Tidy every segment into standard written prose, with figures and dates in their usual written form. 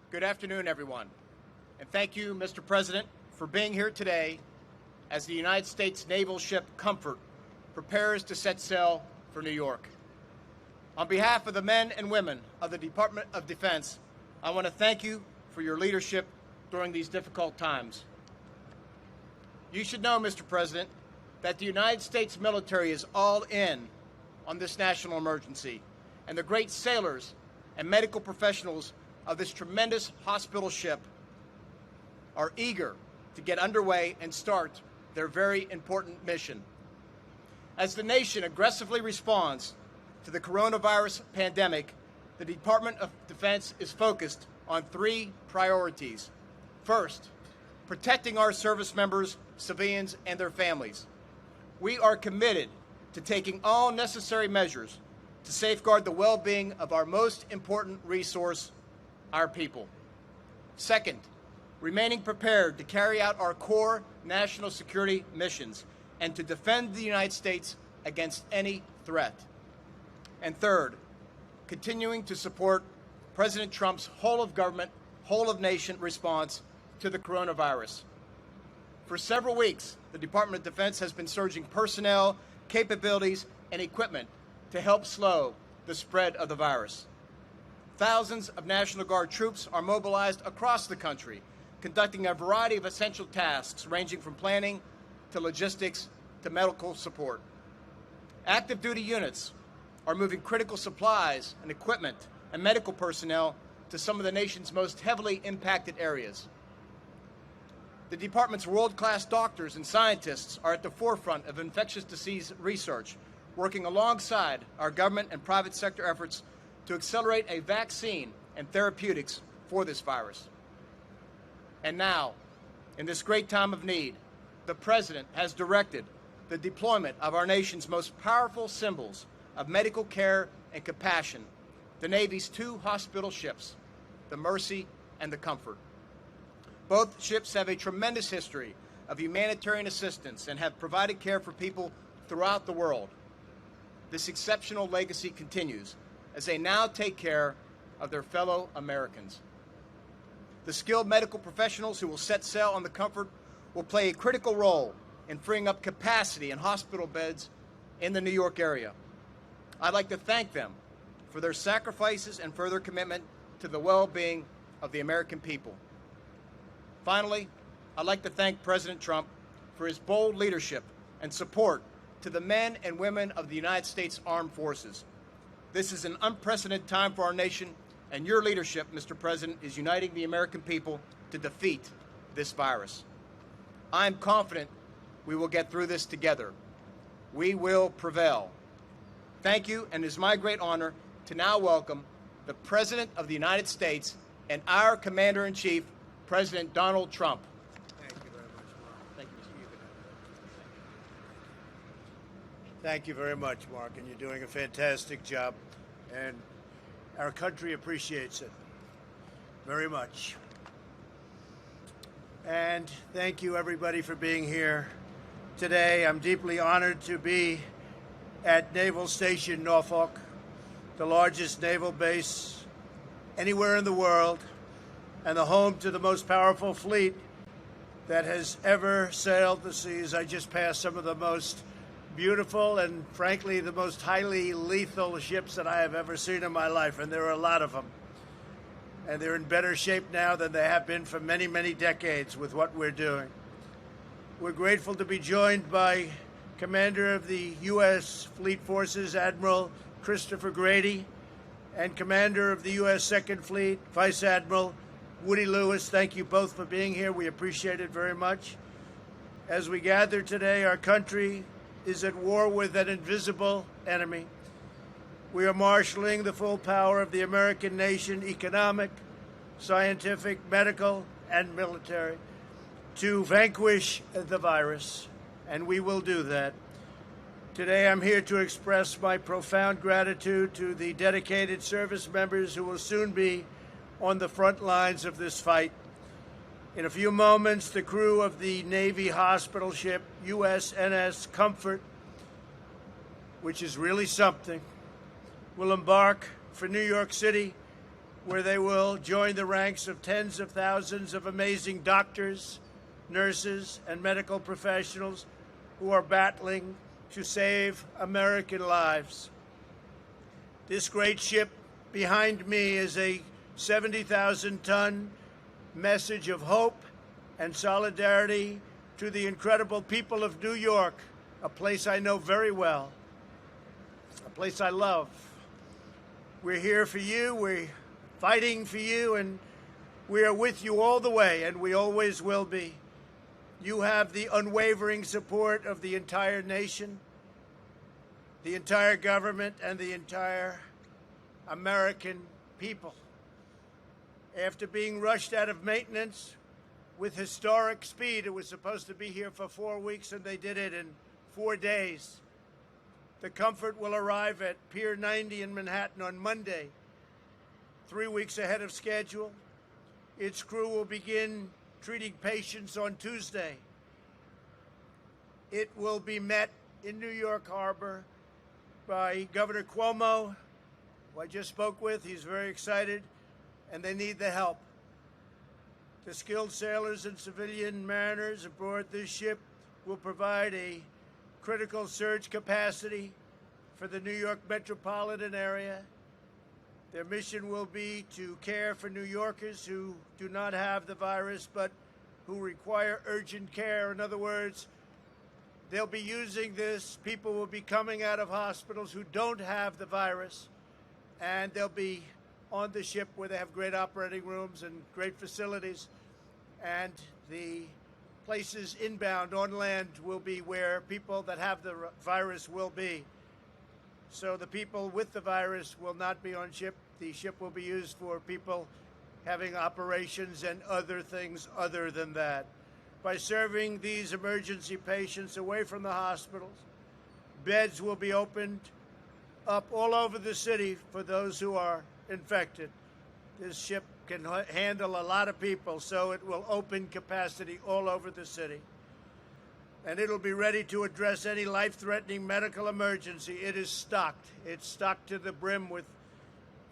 Good afternoon, everyone, and thank you, Mr. President, for being here today as the United States naval ship Comfort prepares to set sail for New York. On behalf of the men and women of the Department of Defense, I want to thank you for your leadership during these difficult times. You should know, Mr. President, that the United States military is all in on this national emergency, and the great sailors and medical professionals of this tremendous hospital ship are eager to get underway and start their very important mission. As the nation aggressively responds to the coronavirus pandemic, the Department of Defense is focused on three priorities. First, protecting our service members, civilians, and their families. We are committed to taking all necessary measures to safeguard the well-being of our most important resource, our people. Second, remaining prepared to carry out our core national security missions and to defend the United States against any threat. And third, continuing to support President Trump's whole-of-government, whole-of-nation response to the coronavirus. For several weeks, the Department of Defense has been surging personnel, capabilities, and equipment to help slow the spread of the virus. Thousands of National Guard troops are mobilized across the country, conducting a variety of essential tasks ranging from planning to logistics to medical support. Active duty units are moving critical supplies and equipment and medical personnel to some of the nation's most heavily impacted areas. The department's world-class doctors and scientists are at the forefront of infectious disease research, working alongside our government and private sector efforts to accelerate a vaccine and therapeutics for this virus. And now, in this great time of need, the President has directed the deployment of our nation's most powerful symbols of medical care and compassion, the Navy's two hospital ships, the Mercy and the Comfort. Both ships have a tremendous history of humanitarian assistance and have provided care for people throughout the world. This exceptional legacy continues as they now take care of their fellow Americans. The skilled medical professionals who will set sail on the Comfort will play a critical role in freeing up capacity in hospital beds in the New York area. I'd like to thank them for their sacrifices and for their commitment to the well-being of the American people. Finally, I'd like to thank President Trump for his bold leadership and support to the men and women of the United States Armed Forces. This is an unprecedented time for our nation, and your leadership, Mr. President, is uniting the American people to defeat this virus. I am confident we will get through this together. We will prevail. Thank you, and it is my great honor to now welcome the President of the United States and our Commander-in-Chief, President Donald Trump. Thank you very much, Mark. Thank you, Mr. President. Thank you very much, Mark, and you're doing a fantastic job, and our country appreciates it very much. And thank you, everybody, for being here today. I'm deeply honored to be at Naval Station Norfolk, the largest naval base anywhere in the world, and the home to the most powerful fleet that has ever sailed the seas. I just passed some of the most beautiful and, frankly, the most highly lethal ships that I have ever seen in my life, and there are a lot of them. And they're in better shape now than they have been for many, many decades with what we're doing. We're grateful to be joined by Commander of the U.S. Fleet Forces, Admiral Christopher Grady, and Commander of the U.S. Second Fleet, Vice Admiral Woody Lewis. Thank you both for being here. We appreciate it very much. As we gather today, our country is at war with an invisible enemy. We are marshaling the full power of the American nation, economic, scientific, medical, and military, to vanquish the virus, and we will do that. Today, I'm here to express my profound gratitude to the dedicated service members who will soon be on the front lines of this fight. In a few moments, the crew of the Navy hospital ship USNS Comfort, which is really something, will embark for New York City, where they will join the ranks of tens of thousands of amazing doctors, nurses, and medical professionals who are battling to save American lives. This great ship behind me is a 70,000-ton message of hope and solidarity to the incredible people of New York, a place I know very well, a place I love. We're here for you, we're fighting for you, and we are with you all the way, and we always will be. You have the unwavering support of the entire nation, the entire government, and the entire American people. After being rushed out of maintenance with historic speed, it was supposed to be here for 4 weeks, and they did it in 4 days. The Comfort will arrive at Pier 90 in Manhattan on Monday, 3 weeks ahead of schedule. Its crew will begin treating patients on Tuesday. It will be met in New York Harbor by Governor Cuomo, who I just spoke with. He's very excited, and they need the help. The skilled sailors and civilian mariners aboard this ship will provide a critical surge capacity for the New York metropolitan area. Their mission will be to care for New Yorkers who do not have the virus but who require urgent care. In other words, they'll be using this. People will be coming out of hospitals who don't have the virus, and they'll be on the ship where they have great operating rooms and great facilities. And the places inbound on land will be where people that have the virus will be. So the people with the virus will not be on ship. The ship will be used for people having operations and other things other than that. By serving these emergency patients away from the hospitals, beds will be opened up all over the city for those who are infected. This ship can handle a lot of people, so it will open capacity all over the city. And it'll be ready to address any life-threatening medical emergency. It is stocked. It's stocked to the brim with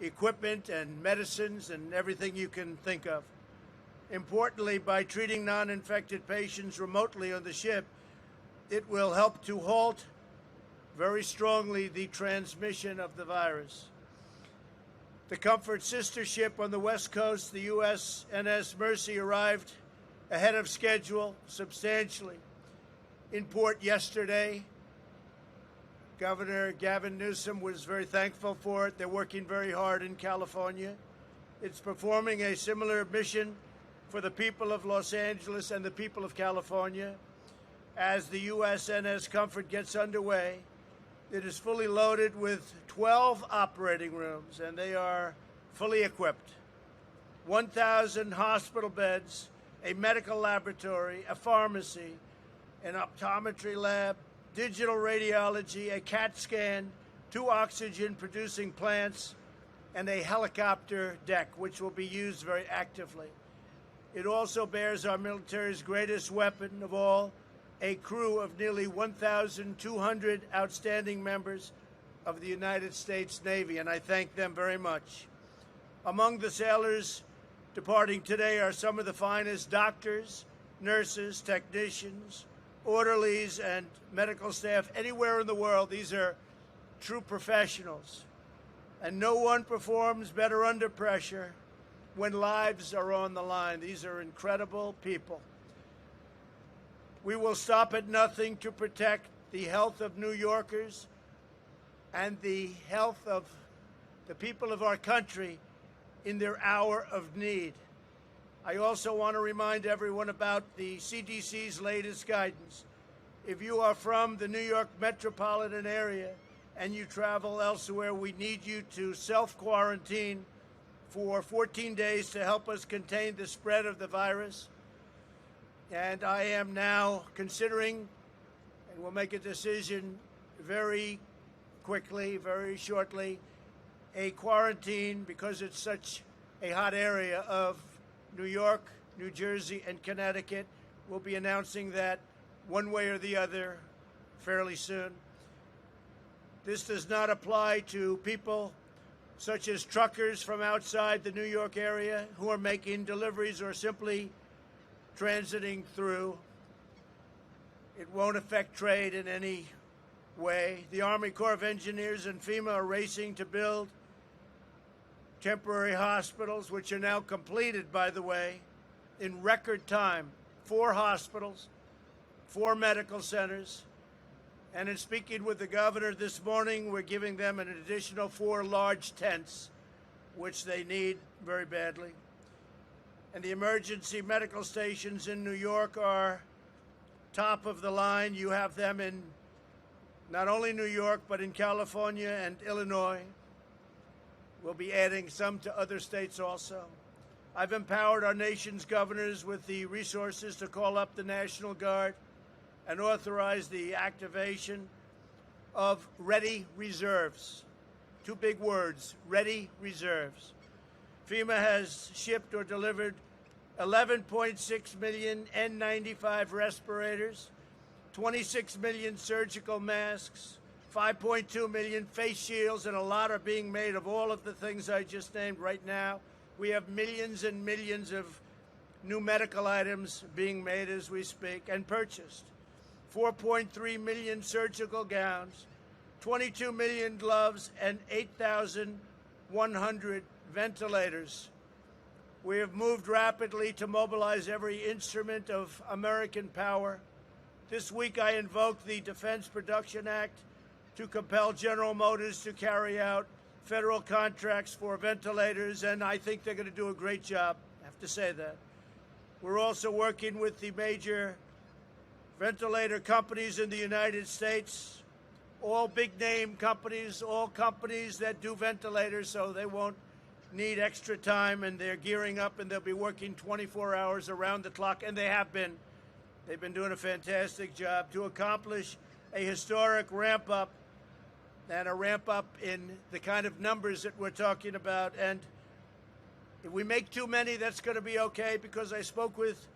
equipment and medicines and everything you can think of. Importantly, by treating non-infected patients remotely on the ship, it will help to halt very strongly the transmission of the virus. The Comfort sister ship on the West Coast, the USNS Mercy, arrived ahead of schedule substantially in port yesterday. Governor Gavin Newsom was very thankful for it. They're working very hard in California. It's performing a similar mission for the people of Los Angeles and the people of California. As the USNS Comfort gets underway, it is fully loaded with 12 operating rooms, and they are fully equipped. 1,000 hospital beds, a medical laboratory, a pharmacy, an optometry lab, digital radiology, a CAT scan, 2 oxygen-producing plants, and a helicopter deck, which will be used very actively. It also bears our military's greatest weapon of all, a crew of nearly 1,200 outstanding members of the United States Navy, and I thank them very much. Among the sailors departing today are some of the finest doctors, nurses, technicians, orderlies, and medical staff anywhere in the world. These are true professionals, and no one performs better under pressure when lives are on the line. These are incredible people. We will stop at nothing to protect the health of New Yorkers and the health of the people of our country in their hour of need. I also want to remind everyone about the CDC's latest guidance. If you are from the New York metropolitan area and you travel elsewhere, we need you to self-quarantine for 14 days to help us contain the spread of the virus. And I am now considering, and we'll make a decision very quickly, very shortly, a quarantine, because it's such a hot area, of New York, New Jersey, and Connecticut. We'll be announcing that one way or the other fairly soon. This does not apply to people such as truckers from outside the New York area who are making deliveries or simply transiting through. It won't affect trade in any way. The Army Corps of Engineers and FEMA are racing to build temporary hospitals, which are now completed, by the way, in record time. 4 hospitals, 4 medical centers. And in speaking with the governor this morning, we're giving them an additional 4 large tents, which they need very badly. And the emergency medical stations in New York are top of the line. You have them in not only New York, but in California and Illinois. We'll be adding some to other states also. I've empowered our nation's governors with the resources to call up the National Guard and authorize the activation of ready reserves. 2 big words, ready reserves. FEMA has shipped or delivered 11.6 million N95 respirators, 26 million surgical masks, 5.2 million face shields, and a lot are being made of all of the things I just named right now. We have millions and millions of new medical items being made as we speak and purchased. 4.3 million surgical gowns, 22 million gloves, and 8,100 ventilators. We have moved rapidly to mobilize every instrument of American power. This week I invoked the Defense Production Act to compel General Motors to carry out federal contracts for ventilators, and I think they're going to do a great job. I have to say that. We're also working with the major ventilator companies in the United States, all big-name companies, all companies that do ventilators, so they won't need extra time, and they're gearing up, and they'll be working 24 hours around the clock, and they have been. They've been doing a fantastic job to accomplish a historic ramp-up, and a ramp-up in the kind of numbers that we're talking about. And if we make too many, that's going to be okay, because I spoke with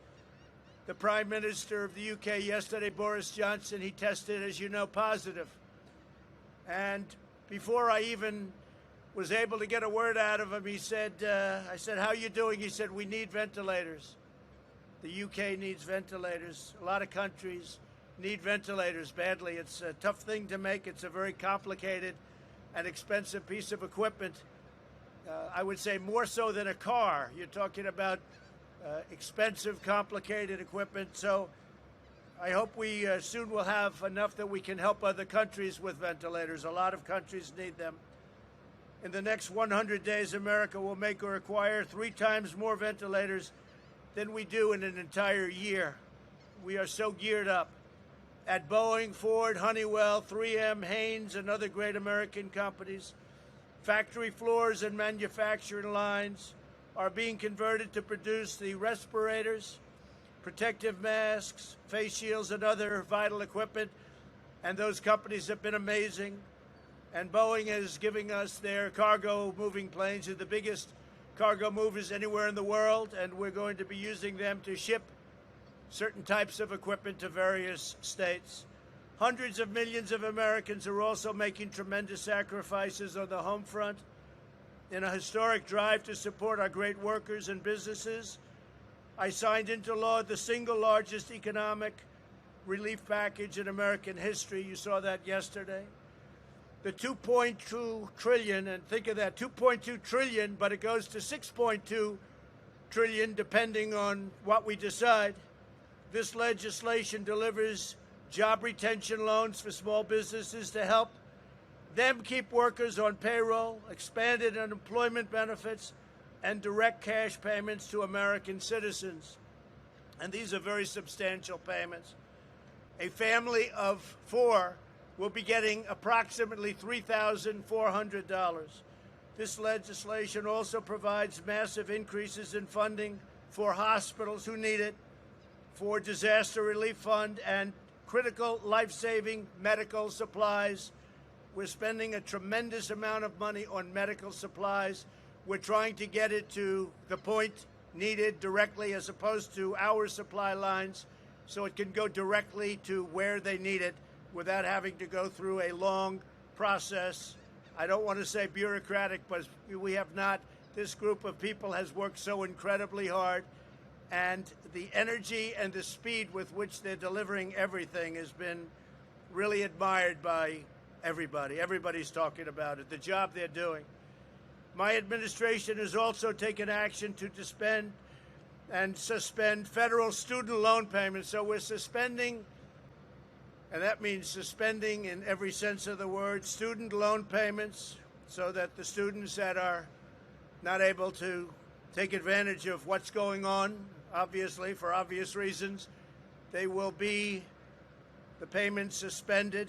the Prime Minister of the UK yesterday, Boris Johnson. He tested, as you know, positive. And before I even was able to get a word out of him, he said, I said, how are you doing? He said, we need ventilators. The UK needs ventilators. A lot of countries need ventilators badly. It's a tough thing to make. It's a very complicated and expensive piece of equipment. I would say more so than a car. You're talking about expensive, complicated equipment. So I hope we soon will have enough that we can help other countries with ventilators. A lot of countries need them. In the next 100 days, America will make or acquire 3 times more ventilators than we do in an entire year. We are so geared up. At Boeing, Ford, Honeywell, 3M, Haynes, and other great American companies, factory floors and manufacturing lines are being converted to produce the respirators, protective masks, face shields, and other vital equipment. And those companies have been amazing. And Boeing is giving us their cargo moving planes. They're the biggest cargo movers anywhere in the world, and we're going to be using them to ship certain types of equipment to various states. Hundreds of millions of Americans are also making tremendous sacrifices on the home front in a historic drive to support our great workers and businesses. I signed into law the single largest economic relief package in American history. You saw that yesterday. The 2.2 trillion, and think of that, 2.2 trillion, but it goes to 6.2 trillion depending on what we decide. This legislation delivers job retention loans for small businesses to help them keep workers on payroll, expanded unemployment benefits, and direct cash payments to American citizens. And these are very substantial payments. A family of 4 will be getting approximately $3,400. This legislation also provides massive increases in funding for hospitals who need it, for disaster relief fund, and critical life-saving medical supplies. We're spending a tremendous amount of money on medical supplies. We're trying to get it to the point needed directly, as opposed to our supply lines, so it can go directly to where they need it without having to go through a long process. I don't want to say bureaucratic, but we have not. This group of people has worked so incredibly hard, and the energy and the speed with which they're delivering everything has been really admired by everybody. Everybody's talking about it, the job they're doing. My administration has also taken action to suspend federal student loan payments. So we're suspending, and that means suspending in every sense of the word, student loan payments so that the students that are not able to take advantage of what's going on, obviously, for obvious reasons, they will be the payments suspended.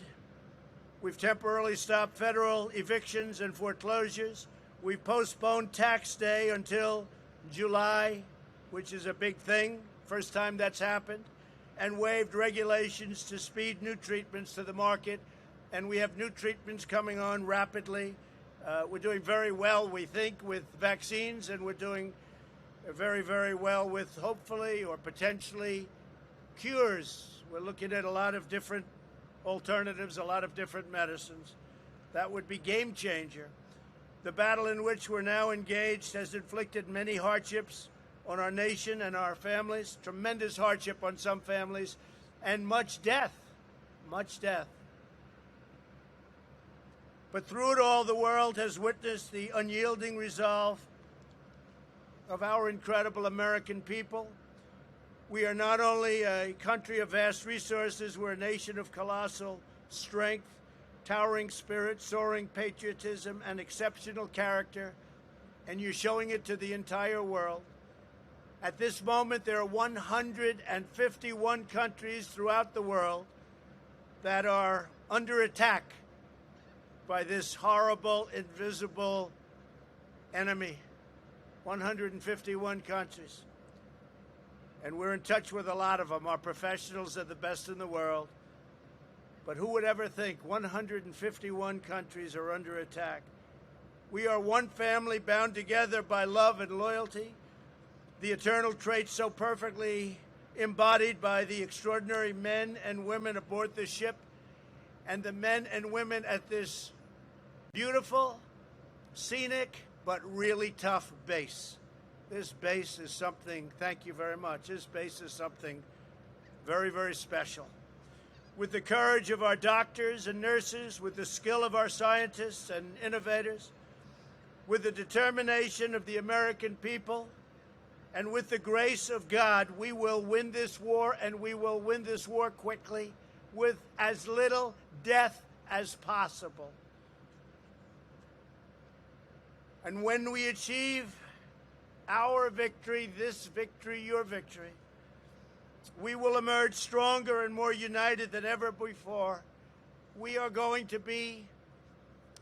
We've temporarily stopped federal evictions and foreclosures. We've postponed tax day until July, which is a big thing, first time that's happened, and waived regulations to speed new treatments to the market. And we have new treatments coming on rapidly. We're doing very well, we think, with vaccines, and we're doing very, very well with hopefully or potentially cures. We're looking at a lot of different alternatives, a lot of different medicines. That would be game changer. The battle in which we're now engaged has inflicted many hardships on our nation and our families, tremendous hardship on some families, and much death, much death. But through it all, the world has witnessed the unyielding resolve of our incredible American people. We are not only a country of vast resources, we're a nation of colossal strength, towering spirit, soaring patriotism, and exceptional character, and you're showing it to the entire world. At this moment, there are 151 countries throughout the world that are under attack by this horrible, invisible enemy. 151 countries. And we're in touch with a lot of them. Our professionals are the best in the world. But who would ever think 151 countries are under attack? We are one family bound together by love and loyalty, the eternal traits so perfectly embodied by the extraordinary men and women aboard the ship and the men and women at this beautiful, scenic, but really tough base. This base is something, thank you very much, this base is something very, very special. With the courage of our doctors and nurses, with the skill of our scientists and innovators, with the determination of the American people, and with the grace of God, we will win this war, and we will win this war quickly with as little death as possible. And when we achieve our victory, this victory, your victory, we will emerge stronger and more united than ever before. We are going to be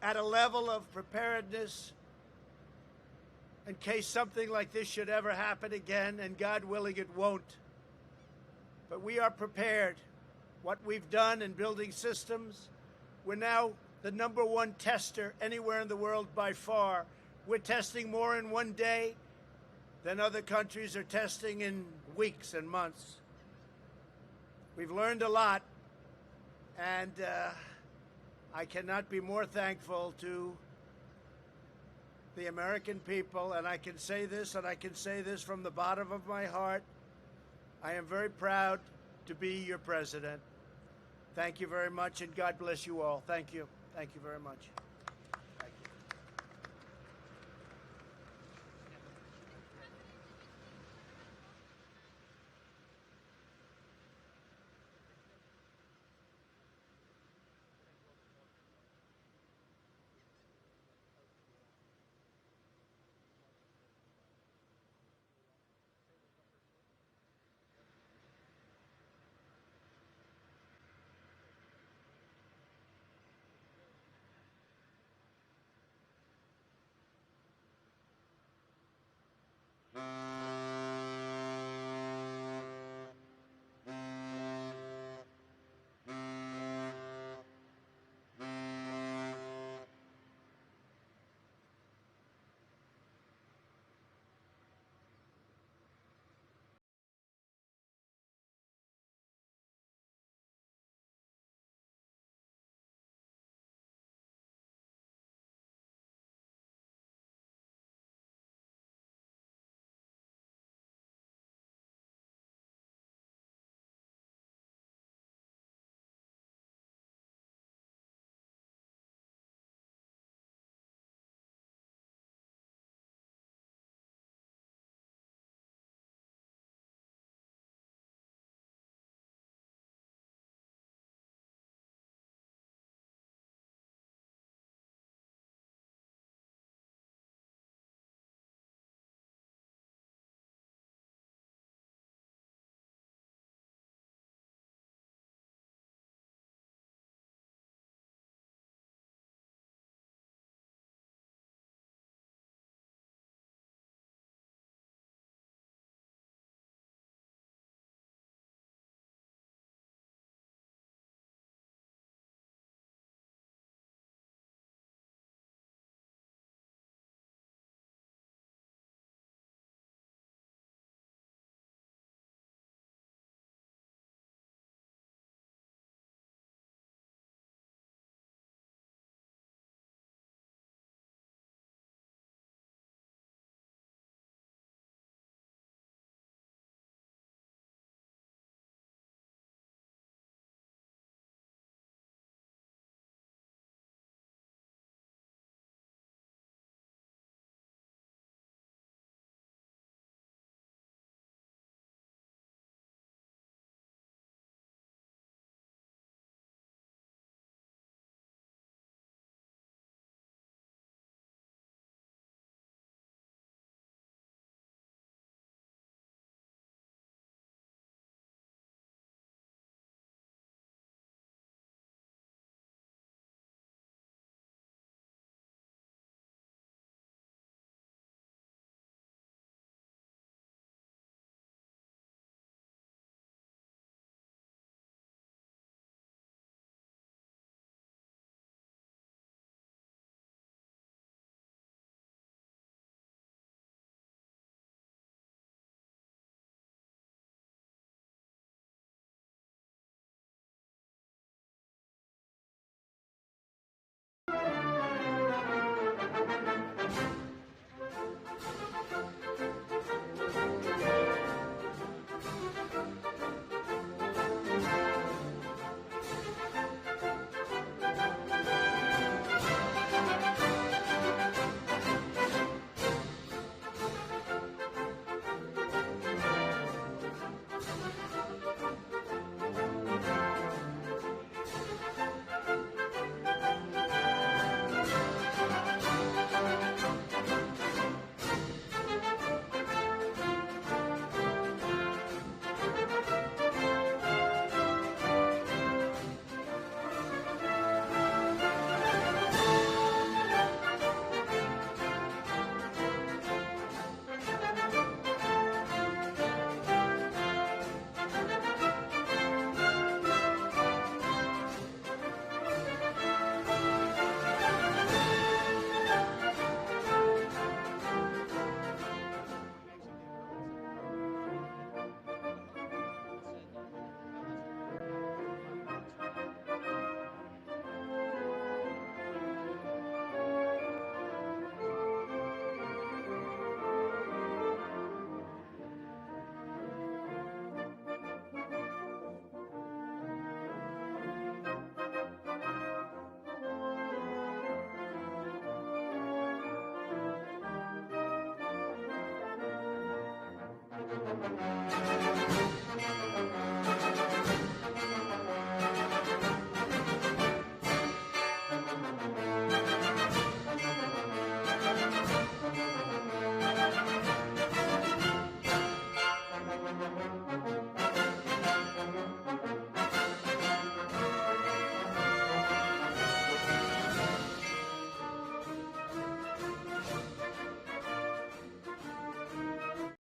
at a level of preparedness in case something like this should ever happen again, and God willing it won't. But we are prepared. What we've done in building systems, we're now the #1 tester anywhere in the world by far. We're testing more in one day than other countries are testing in weeks and months. We've learned a lot, and I cannot be more thankful to the American people, and I can say this, and I can say this from the bottom of my heart. I am very proud to be your president. Thank you very much, and God bless you all. Thank you. Thank you very much.